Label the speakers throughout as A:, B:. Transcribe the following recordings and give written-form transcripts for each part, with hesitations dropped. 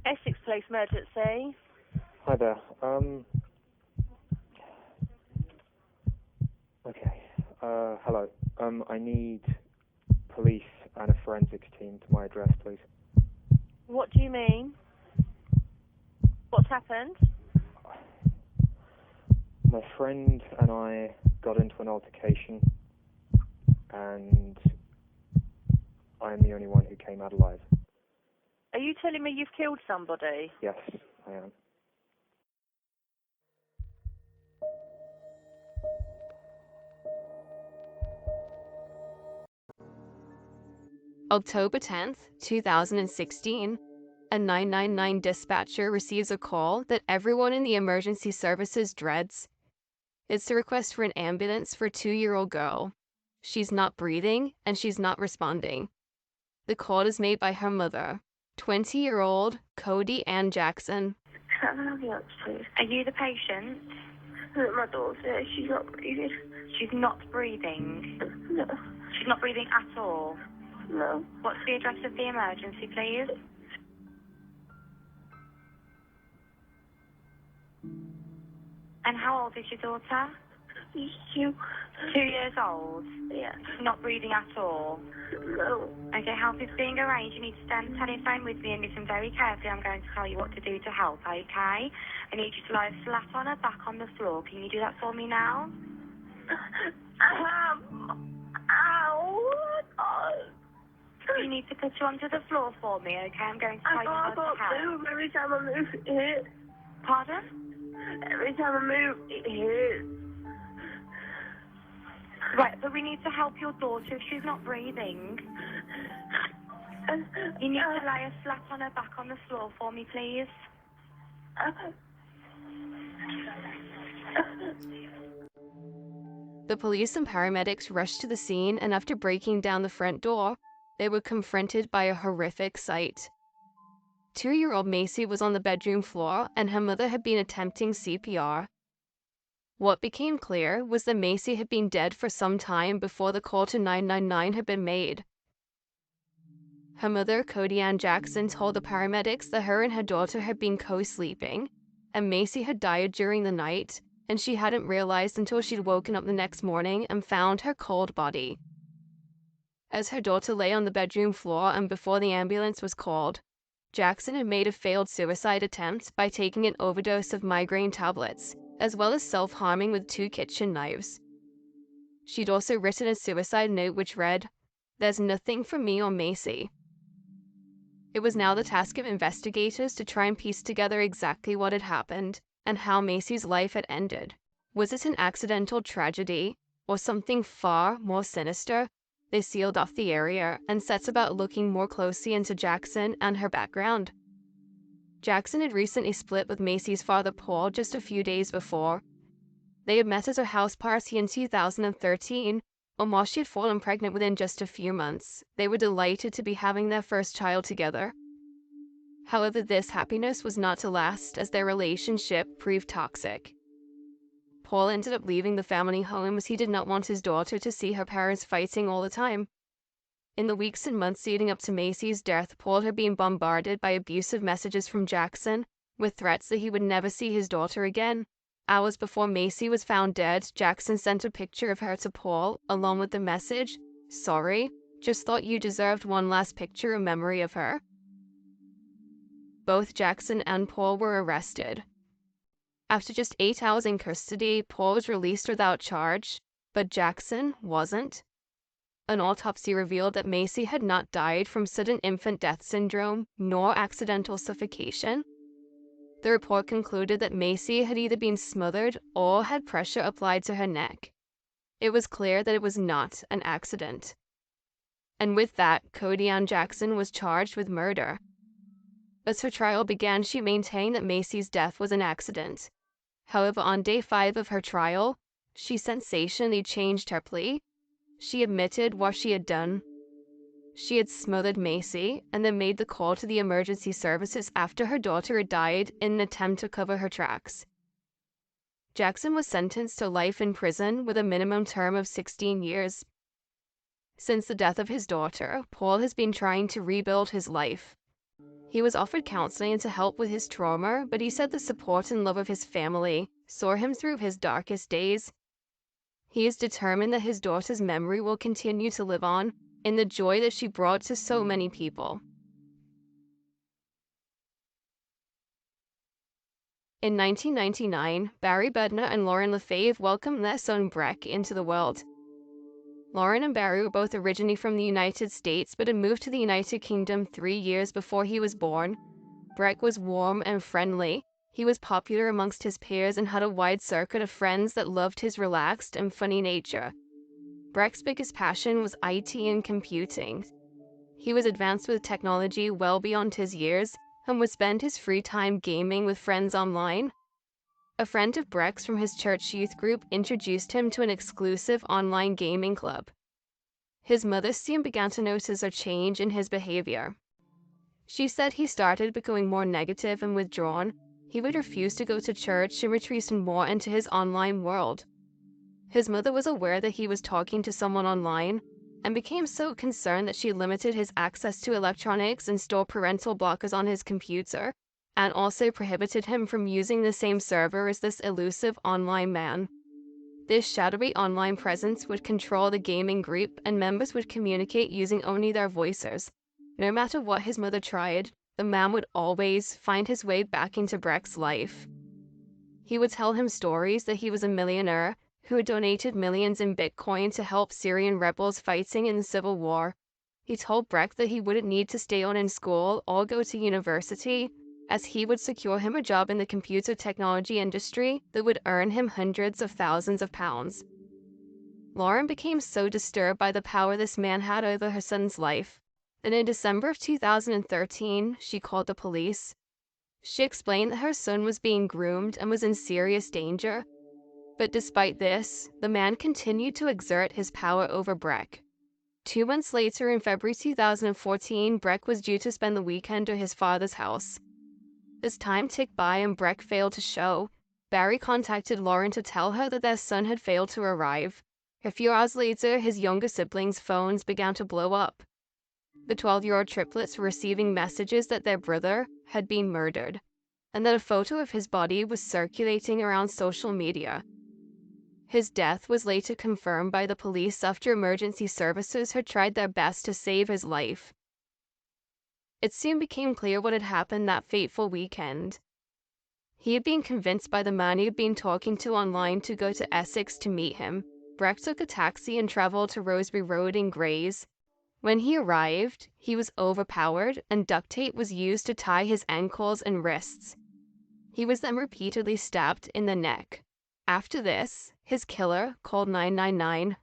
A: Essex Police Emergency.
B: Hi there. Okay. Hello. I need police and a forensics team to my address, please.
A: What do you mean? What's happened?
B: My friend and I got into an altercation, and I'm the only one who came out alive.
A: Are you telling me you've killed somebody?
B: Yes, I am.
C: October 10th, 2016, a 999 dispatcher receives a call that everyone in the emergency services dreads. It's a request for an ambulance for a 2-year-old girl. She's not breathing and she's not responding. The call is made by her mother, 20-year-old Cody Ann Jackson.
D: Can I have ambulance, please?
E: Are you the patient?
D: Look, my daughter, she's not breathing.
E: She's not breathing.
D: No,
E: She's not breathing at all.
D: no.
E: What's the address of the emergency, please? And how old is your daughter?
D: She's two.
E: 2 years old.
D: Yeah.
E: She's not breathing at all.
D: No.
E: Okay, help is being arranged. You need to stand on the telephone with me and listen very carefully. I'm going to tell you what to do to help, okay? I need you to lie flat on her back on the floor. Can you do that for me now?
D: Ow. Oh.
E: You need to put you onto the floor for me, okay? I'm going to tell
D: I
E: you how
D: can't
E: to help.
D: move. Every time I move, it hurts.
E: Pardon?
D: Every time I move, it hurts.
E: Right, but we need to help your daughter if she's not breathing. You need to lie her flat on her back on the floor for me, please.
C: The police and paramedics rushed to the scene, and after breaking down the front door, they were confronted by a horrific sight. 2-year-old Macy was on the bedroom floor, and her mother had been attempting CPR. What became clear was that Macy had been dead for some time before the call to 999 had been made. Her mother, Cody Ann Jackson, told the paramedics that her and her daughter had been co-sleeping, and Macy had died during the night, and she hadn't realized until she'd woken up the next morning and found her cold body. As her daughter lay on the bedroom floor and before the ambulance was called, Jackson had made a failed suicide attempt by taking an overdose of migraine tablets, as well as self-harming with 2 kitchen knives. She'd also written a suicide note which read, "There's nothing for me or Macy." It was now the task of investigators to try and piece together exactly what had happened and how Macy's life had ended. Was it an accidental tragedy or something far more sinister? They sealed off the area and set about looking more closely into Jackson and her background. Jackson had recently split with Macy's father Paul just a few days before. They had met at a house party in 2013, and while she had fallen pregnant within just a few months, they were delighted to be having their first child together. However, this happiness was not to last as their relationship proved toxic. Paul ended up leaving the family home as he did not want his daughter to see her parents fighting all the time. In the weeks and months leading up to Macy's death, Paul had been bombarded by abusive messages from Jackson, with threats that he would never see his daughter again. Hours before Macy was found dead, Jackson sent a picture of her to Paul, along with the message, "Sorry, just thought you deserved one last picture in memory of her." Both Jackson and Paul were arrested. After just 8 hours in custody, Paul was released without charge, but Jackson wasn't. An autopsy revealed that Macy had not died from sudden infant death syndrome nor accidental suffocation. The report concluded that Macy had either been smothered or had pressure applied to her neck. It was clear that it was not an accident. And with that, Cody Ann Jackson was charged with murder. As her trial began, she maintained that Macy's death was an accident. However, on day 5 of her trial, she sensationally changed her plea. She admitted what she had done. She had smothered Macy and then made the call to the emergency services after her daughter had died in an attempt to cover her tracks. Jackson was sentenced to life in prison with a minimum term of 16 years. Since the death of his daughter, Paul has been trying to rebuild his life. He was offered counseling to help with his trauma, but he said the support and love of his family saw him through his darkest days. He is determined that his daughter's memory will continue to live on in the joy that she brought to so many people. In 1999, Barry Bednar and Lauren Lefebvre welcomed their son Breck into the world. Lauren and Barry were both originally from the United States but had moved to the United Kingdom 3 years before he was born. Breck was warm and friendly. He was popular amongst his peers and had a wide circuit of friends that loved his relaxed and funny nature. Breck's biggest passion was IT and computing. He was advanced with technology well beyond his years and would spend his free time gaming with friends online. A friend of Breck's from his church youth group introduced him to an exclusive online gaming club. His mother soon began to notice a change in his behavior. She said he started becoming more negative and withdrawn. He would refuse to go to church and retreat more into his online world. His mother was aware that he was talking to someone online and became so concerned that she limited his access to electronics and installed parental blockers on his computer, and also prohibited him from using the same server as this elusive online man. This shadowy online presence would control the gaming group, and members would communicate using only their voices. No matter what his mother tried, the man would always find his way back into Breck's life. He would tell him stories that he was a millionaire who had donated millions in Bitcoin to help Syrian rebels fighting in the civil war. He told Breck that he wouldn't need to stay on in school or go to university, as he would secure him a job in the computer technology industry that would earn him hundreds of thousands of pounds. Lauren became so disturbed by the power this man had over her son's life that in December of 2013, she called the police. She explained that her son was being groomed and was in serious danger. But despite this, the man continued to exert his power over Breck. 2 months later, in February 2014, Breck was due to spend the weekend at his father's house. As time ticked by and Breck failed to show, Barry contacted Lauren to tell her that their son had failed to arrive. A few hours later, his younger siblings' phones began to blow up. The 12-year-old triplets were receiving messages that their brother had been murdered, and that a photo of his body was circulating around social media. His death was later confirmed by the police after emergency services had tried their best to save his life. It soon became clear what had happened that fateful weekend. He had been convinced by the man he had been talking to online to go to Essex to meet him. Breck took a taxi and traveled to Rosebery Road in Grays. When he arrived, he was overpowered and duct tape was used to tie his ankles and wrists. He was then repeatedly stabbed in the neck. After this, his killer called 999.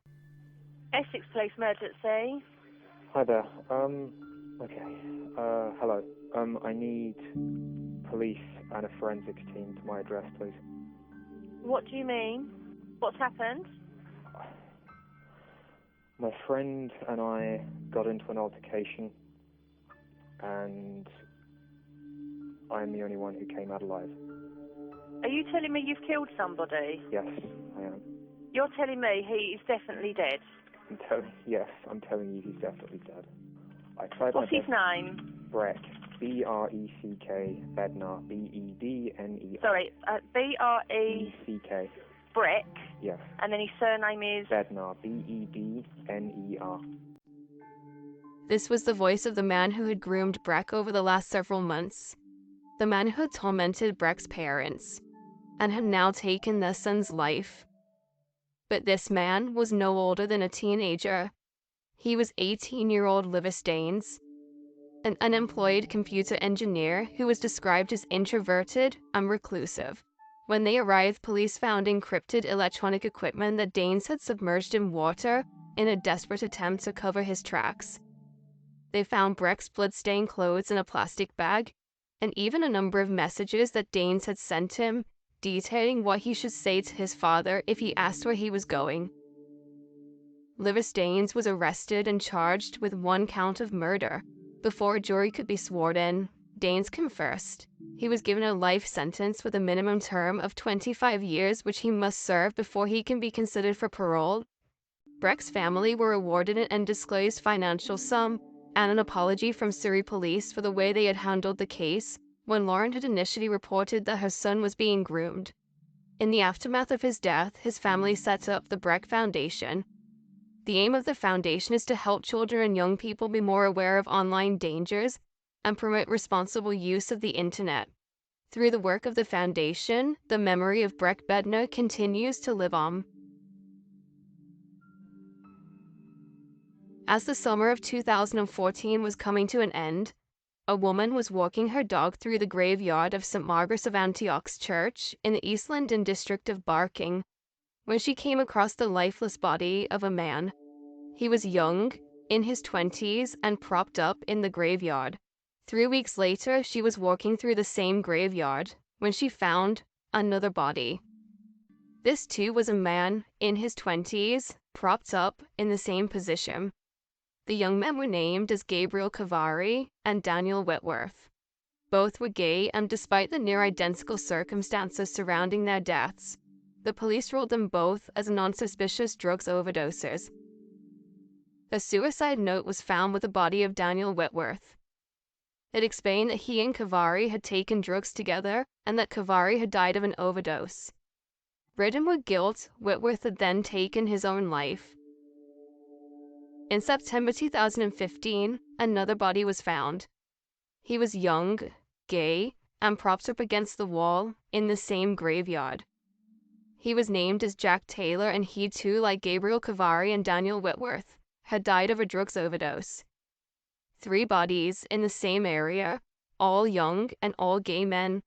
A: Essex Police Emergency.
B: Hi there. Hello. I need police and a forensics team to my address, please.
A: What do you mean? What's happened?
B: My friend and I got into an altercation, and I'm the only one who came out alive.
A: Are you telling me you've killed somebody?
B: Yes, I am.
A: You're telling me he is definitely dead?
B: I'm telling you he's definitely dead. I tried
A: What's
B: my
A: his
B: best.
A: name?
B: Breck. B-R-E-C-K. Bednar. B-E-D-N-E-R.
A: Sorry, B-R-E...
B: E-C-K.
A: Breck.
B: Yes.
A: And then his surname is...
B: Bednar. B-E-D-N-E-R.
C: This was the voice of the man who had groomed Breck over the last several months. The man who had tormented Breck's parents and had now taken their son's life. But this man was no older than a teenager. He was 18-year-old Lewis Daines, an unemployed computer engineer who was described as introverted and reclusive. When they arrived, police found encrypted electronic equipment that Daines had submerged in water in a desperate attempt to cover his tracks. They found Breck's blood-stained clothes in a plastic bag, and even a number of messages that Daines had sent him, detailing what he should say to his father if he asked where he was going. Lewis Daines was arrested and charged with 1 count of murder. Before a jury could be sworn in, Daines confessed. He was given a life sentence with a minimum term of 25 years, which he must serve before he can be considered for parole. Breck's family were awarded an undisclosed financial sum, and an apology from Surrey police for the way they had handled the case when Lauren had initially reported that her son was being groomed. In the aftermath of his death, his family set up the Breck Foundation. The aim of the foundation is to help children and young people be more aware of online dangers and promote responsible use of the internet. Through the work of the foundation, the memory of Breck Bednar continues to live on. As the summer of 2014 was coming to an end, a woman was walking her dog through the graveyard of St. Margaret's of Antioch's Church in the East London district of Barking when she came across the lifeless body of a man. He was young, in his 20s, and propped up in the graveyard. 3 weeks later, she was walking through the same graveyard when she found another body. This too was a man in his 20s, propped up in the same position. The young men were named as Gabriel Cavari and Daniel Whitworth. Both were gay, and despite the near-identical circumstances surrounding their deaths, the police ruled them both as non-suspicious drugs overdosers. A suicide note was found with the body of Daniel Whitworth. It explained that he and Cavari had taken drugs together and that Cavari had died of an overdose. Ridden with guilt, Whitworth had then taken his own life. In September 2015, another body was found. He was young, gay, and propped up against the wall in the same graveyard. He was named as Jack Taylor, and he too, like Gabriel Cavari and Daniel Whitworth, had died of a drugs overdose. 3 bodies in the same area, all young and all gay men.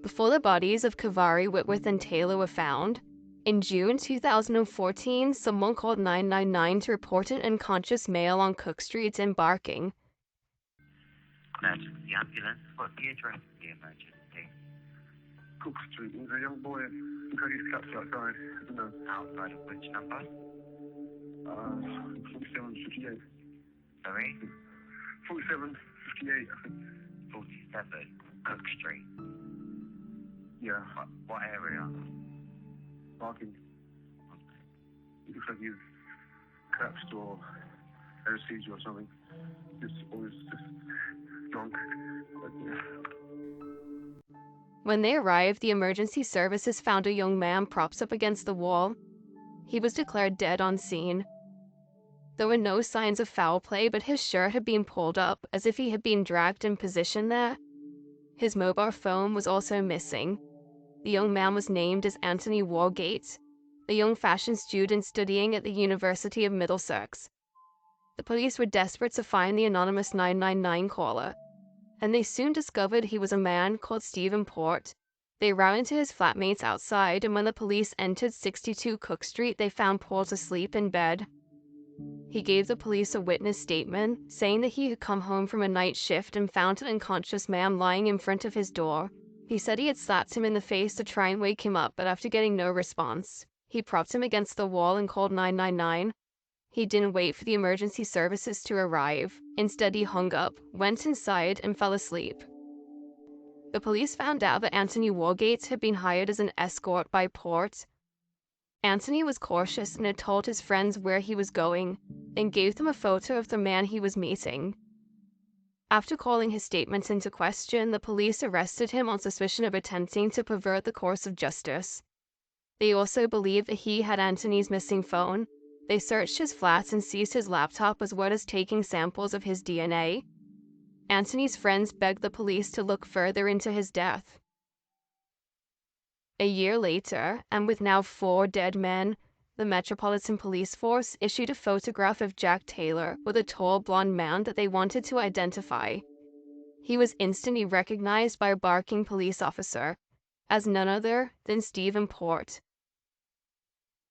C: Before the bodies of Cavari, Whitworth, and Taylor were found, in June 2014, someone called 999 to report an unconscious male on Cook Street in Barking.
F: That's the ambulance. What's the address of the emergency?
G: Cook Street. There's a young boy got his caps outside. I don't know.
F: Outside of which number?
G: 4758.
F: Sorry?
G: 4758, I think.
F: 47, Cook Street.
G: Yeah,
F: What area?
G: barking. It looks like he's collapsed or had a seizure or something. Always just drunk. But, yeah.
C: When they arrived, the emergency services found a young man propped up against the wall. He was declared dead on scene. There were no signs of foul play, but his shirt had been pulled up as if he had been dragged in position there. His mobile phone was also missing. The young man was named as Anthony Wargate, a young fashion student studying at the University of Middlesex. The police were desperate to find the anonymous 999 caller, and they soon discovered he was a man called Stephen Port. They ran into his flatmates outside, and when the police entered 62 Cook Street, they found Port asleep in bed. He gave the police a witness statement, saying that he had come home from a night shift and found an unconscious man lying in front of his door. He said he had slapped him in the face to try and wake him up, but after getting no response, he propped him against the wall and called 999. He didn't wait for the emergency services to arrive. Instead, he hung up, went inside, and fell asleep. The police found out that Anthony Wargate had been hired as an escort by Port. Anthony was cautious and had told his friends where he was going, and gave them a photo of the man he was meeting. After calling his statements into question, the police arrested him on suspicion of attempting to pervert the course of justice. They also believed that he had Anthony's missing phone. They searched his flat and seized his laptop, as well as taking samples of his DNA. Anthony's friends begged the police to look further into his death. A year later, and with now 4 dead men, the Metropolitan Police Force issued a photograph of Jack Taylor with a tall blonde man that they wanted to identify. He was instantly recognized by a Barking police officer as none other than Stephen Port.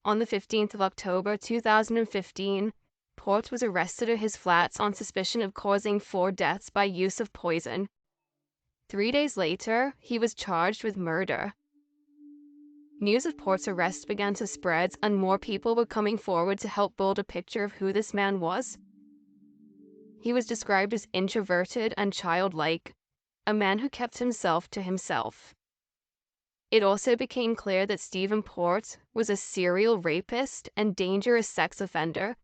C: On the 15th of October 2015, Port was arrested at his flats on suspicion of causing 4 deaths by use of poison. 3 days later, he was charged with murder. News of Port's arrest began to spread, and more people were coming forward to help build a picture of who this man was. He was described as introverted and childlike, a man who kept himself to himself. It also became clear that Stephen Port was a serial rapist and dangerous sex offender,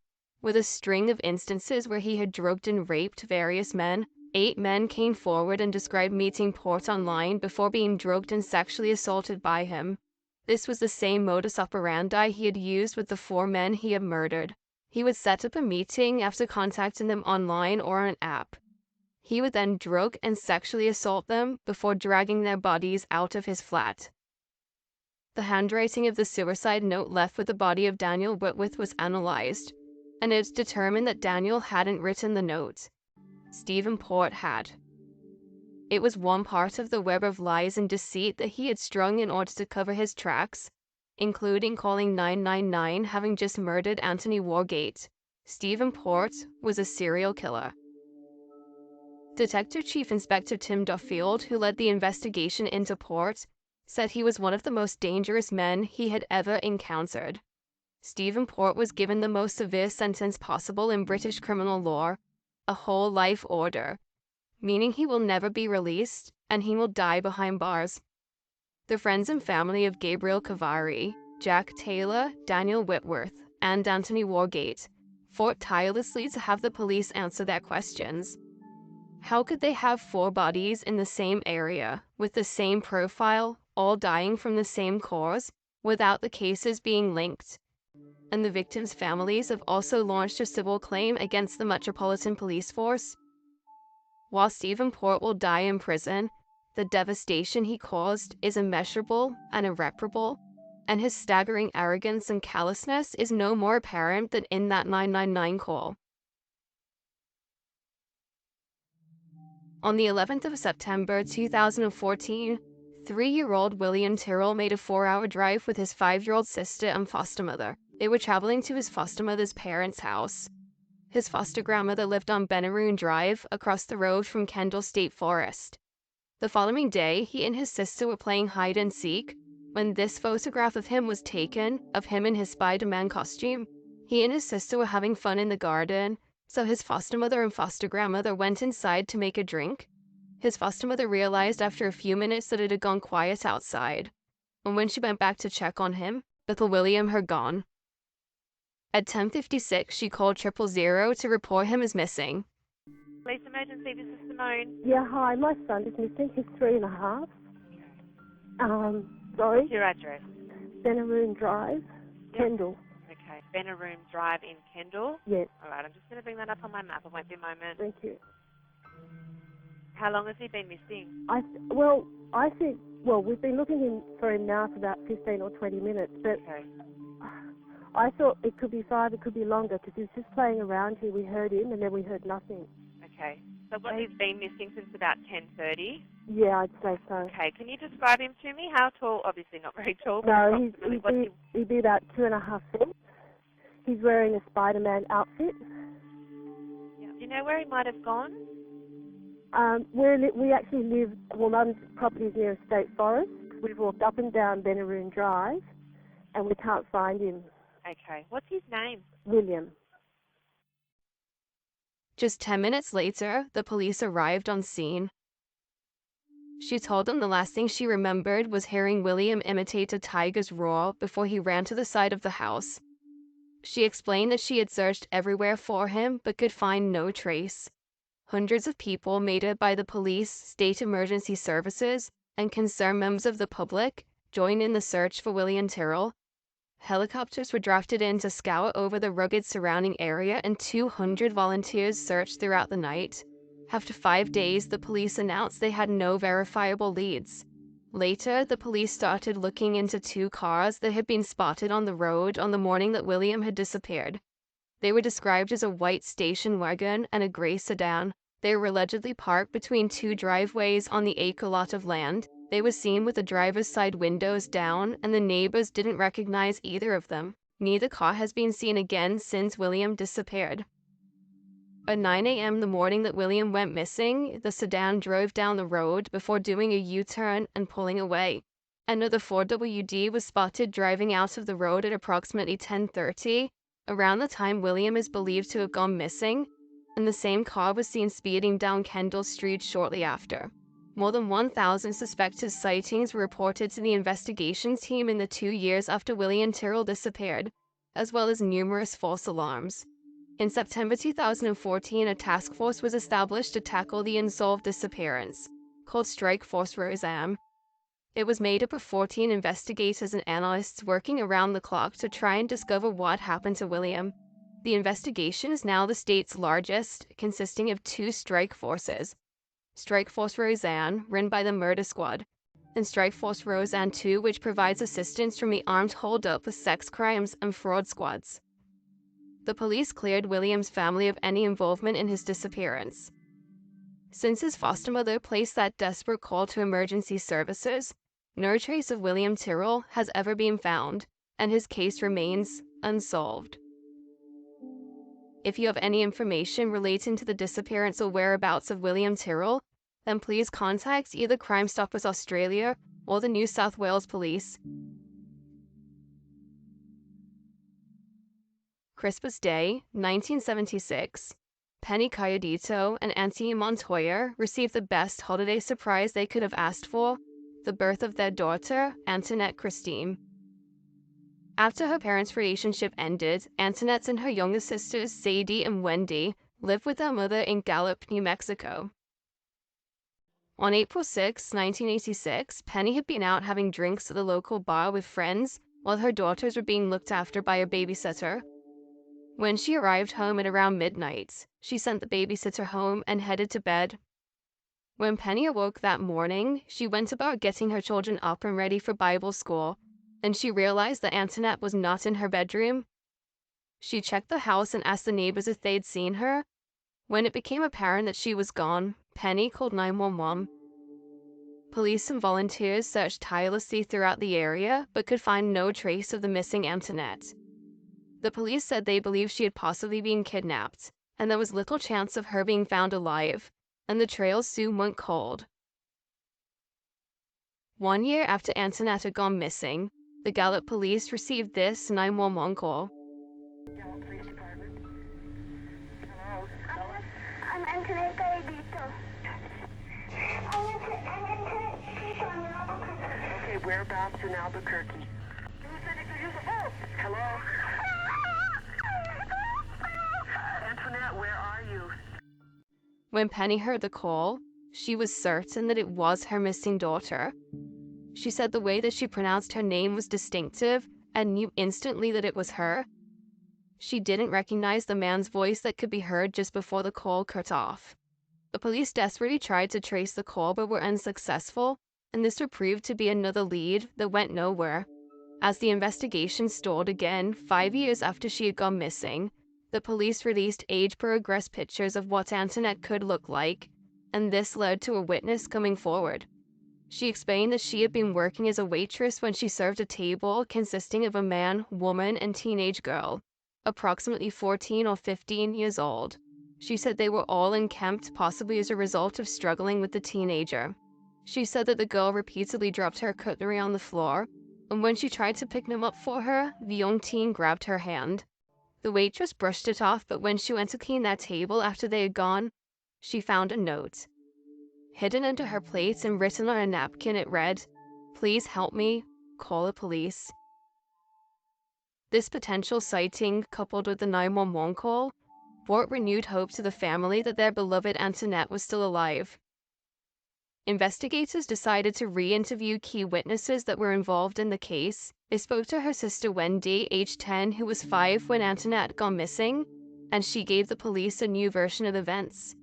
C: with a string of instances where he had drugged and raped various men. 8 men came forward and described meeting Port online before being drugged and sexually assaulted by him. This was the same modus operandi he had used with the 4 men he had murdered. He would set up a meeting after contacting them online or on an app. He would then drug and sexually assault them before dragging their bodies out of his flat. The handwriting of the suicide note left with the body of Daniel Whitworth was analyzed, and it's determined that Daniel hadn't written the note. Stephen Port had. It was one part of the web of lies and deceit that he had strung in order to cover his tracks, including calling 999 having just murdered Anthony Wargate. Stephen Port was a serial killer. Detective Chief Inspector Tim Duffield, who led the investigation into Port, said he was one of the most dangerous men he had ever encountered. Stephen Port was given the most severe sentence possible in British criminal law, a whole life order, meaning he will never be released and he will die behind bars. The friends and family of Gabriel Cavari, Jack Taylor, Daniel Whitworth, and Anthony Wargate fought tirelessly to have the police answer their questions. How could they have 4 bodies in the same area, with the same profile, all dying from the same cause, without the cases being linked? And the victims' families have also launched a civil claim against the Metropolitan Police Force. While Stephen Port will die in prison, the devastation he caused is immeasurable and irreparable, and his staggering arrogance and callousness is no more apparent than in that 999 call. On the 11th of September 2014, 3-year-old William Tyrrell made a 4-hour drive with his 5-year-old sister and foster mother. They were traveling to his foster mother's parents' house. His foster grandmother lived on Benaroon Drive, across the road from Kendall State Forest. The following day, he and his sister were playing hide and seek when this photograph of him was taken, of him in his Spider-Man costume. He and his sister were having fun in the garden, so his foster mother and foster grandmother went inside to make a drink. His foster mother realized after a few minutes that it had gone quiet outside, and when she went back to check on him, little William had gone. At 10:56, she called 000 to report him as missing.
A: Police emergency, this is Simone.
H: Yeah, hi. My son is missing. He's 3.5. Sorry.
A: What's your address?
H: Benaroon Drive,
A: Yep.
H: Kendall.
A: Okay, Benaroon Drive in Kendall.
H: Yes,
A: Alright, I'm just going to bring that up on my map. It won't be a moment.
H: thank you.
A: How long has he been missing?
H: I think, we've been looking for him now for about 15 or 20 minutes, but
A: Okay.
H: I thought it could be 5, it could be longer, because he was just playing around here. We heard him, and then we heard nothing.
A: Okay. So what, he's been missing since about 10:30?
H: Yeah, I'd say so.
A: Okay, can you describe him to me? How tall? Obviously not very tall. But
H: No,
A: approximately
H: he'd be about 2.5 feet. He's wearing a Spider-Man outfit.
A: Yeah. Do you know where he might have gone?
H: We actually live, Mum's property is near a state forest. We've walked up and down Benaroon Drive, and we can't find him.
A: Okay. What's his name?
H: William.
C: Just 10 minutes later, the police arrived on scene. She told them the last thing she remembered was hearing William imitate a tiger's roar before he ran to the side of the house. She explained that she had searched everywhere for him but could find no trace. Hundreds of people made it by the police, state emergency services, and concerned members of the public joined in the search for William Tyrrell. Helicopters were drafted in to scour over the rugged surrounding area, and 200 volunteers searched throughout the night. After 5 days, the police announced they had no verifiable leads. Later, the police started looking into 2 cars that had been spotted on the road on the morning that William had disappeared. They were described as a white station wagon and a gray sedan. They were allegedly parked between 2 driveways on the acre lot of land. They were seen with the driver's side windows down, and the neighbors didn't recognize either of them. Neither car has been seen again since William disappeared. At 9 a.m. the morning that William went missing, the sedan drove down the road before doing a U-turn and pulling away. Another 4WD was spotted driving out of the road at approximately 10:30, around the time William is believed to have gone missing, and the same car was seen speeding down Kendall Street shortly after. More than 1,000 suspected sightings were reported to the investigation team in the 2 years after William Tyrrell disappeared, as well as numerous false alarms. In September 2014, a task force was established to tackle the unsolved disappearance, called Strike Force Roseanne. It was made up of 14 investigators and analysts working around the clock to try and discover what happened to William. The investigation is now the state's largest, consisting of 2 strike forces: Strike Force Roseanne, run by the Murder Squad, and Strike Force Roseanne 2, which provides assistance from the armed hold-up with sex crimes and fraud squads. The police cleared William's family of any involvement in his disappearance. Since his foster mother placed that desperate call to emergency services, no trace of William Tyrrell has ever been found, and his case remains unsolved. If you have any information relating to the disappearance or whereabouts of William Tyrrell, then please contact either Crime Stoppers Australia or the New South Wales Police. Christmas Day, 1976. Penny Cayodito and Auntie Montoya received the best holiday surprise they could have asked for: the birth of their daughter, Antoinette Christine. After her parents' relationship ended, Antoinette and her younger sisters, Sadie and Wendy, lived with their mother in Gallup, New Mexico. On April 6, 1986, Penny had been out having drinks at the local bar with friends while her daughters were being looked after by a babysitter. When she arrived home at around midnight, she sent the babysitter home and headed to bed. When Penny awoke that morning, she went about getting her children up and ready for Bible school, and she realized that Antoinette was not in her bedroom. She checked the house and asked the neighbors if they'd seen her. When it became apparent that she was gone, Penny called 911. Police and volunteers searched tirelessly throughout the area, but could find no trace of the missing Antoinette. The police said they believed she had possibly been kidnapped, and there was little chance of her being found alive, and the trails soon went cold. 1 year after Antoinette had gone missing, the Gallup police received this 911 call.
D: Hello? I'm Antoinette Cayodito.
I: Okay, whereabouts in Albuquerque? Hello? Antoinette, where are you?
C: When Penny heard the call, she was certain that it was her missing daughter. She said the way that she pronounced her name was distinctive and knew instantly that it was her. She didn't recognize the man's voice that could be heard just before the call cut off. The police desperately tried to trace the call but were unsuccessful, and this would prove to be another lead that went nowhere. As the investigation stalled again 5 years after she had gone missing, the police released age-progressed pictures of what Antoinette could look like, and this led to a witness coming forward. She explained that she had been working as a waitress when she served a table consisting of a man, woman, and teenage girl, approximately 14 or 15 years old. She said they were all unkempt, possibly as a result of struggling with the teenager. She said that the girl repeatedly dropped her cutlery on the floor, and when she tried to pick them up for her, the young teen grabbed her hand. The waitress brushed it off, but when she went to clean that table after they had gone, she found a note. Hidden under her plate and written on a napkin, it read, "Please help me, call the police." This potential sighting, coupled with the 911 call, brought renewed hope to the family that their beloved Antoinette was still alive. Investigators decided to re-interview key witnesses that were involved in the case. They spoke to her sister Wendy, age 10, who was 5 when Antoinette had gone missing, and she gave the police a new version of events.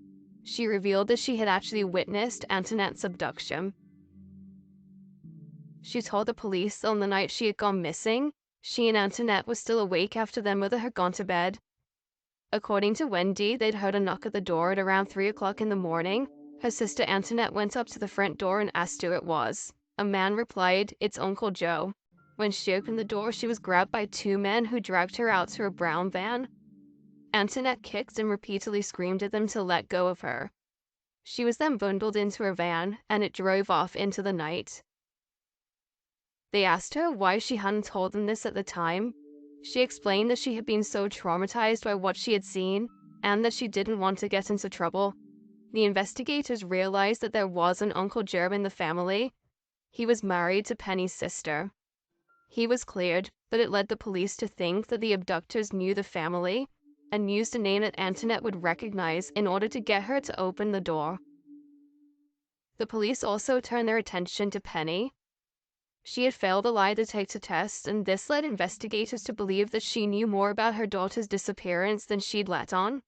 C: She revealed that she had actually witnessed Antoinette's abduction. She told the police that on the night she had gone missing, she and Antoinette were still awake after their mother had gone to bed. According to Wendy, they'd heard a knock at the door at around 3 o'clock in the morning. Her sister Antoinette went up to the front door and asked who it was. A man replied, "It's Uncle Joe." When she opened the door, she was grabbed by 2 men who dragged her out to a brown van. Antoinette kicked and repeatedly screamed at them to let go of her. She was then bundled into a van, and it drove off into the night. They asked her why she hadn't told them this at the time. She explained that she had been so traumatized by what she had seen, and that she didn't want to get into trouble. The investigators realized that there was an Uncle Joe in the family. He was married to Penny's sister. He was cleared, but it led the police to think that the abductors knew the family, and used a name that Antoinette would recognize in order to get her to open the door. The police also turned their attention to Penny. She had failed a lie detector test, and this led investigators to believe that she knew more about her daughter's disappearance than she'd let on.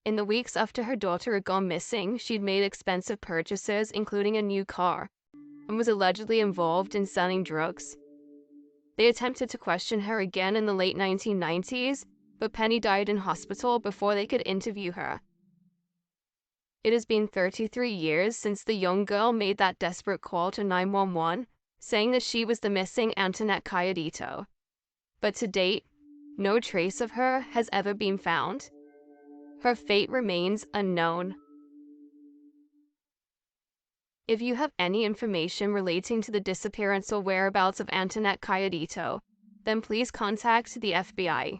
C: In the weeks after her daughter had gone missing, she'd made expensive purchases, including a new car, and was allegedly involved in selling drugs. They attempted to question her again in the late 1990s, but Penny died in hospital before they could interview her. It has been 33 years since the young girl made that desperate call to 911, saying that she was the missing Antoinette Cayadito. But to date, no trace of her has ever been found. Her fate remains unknown. If you have any information relating to the disappearance or whereabouts of Antoinette Cayadito, then please contact the FBI.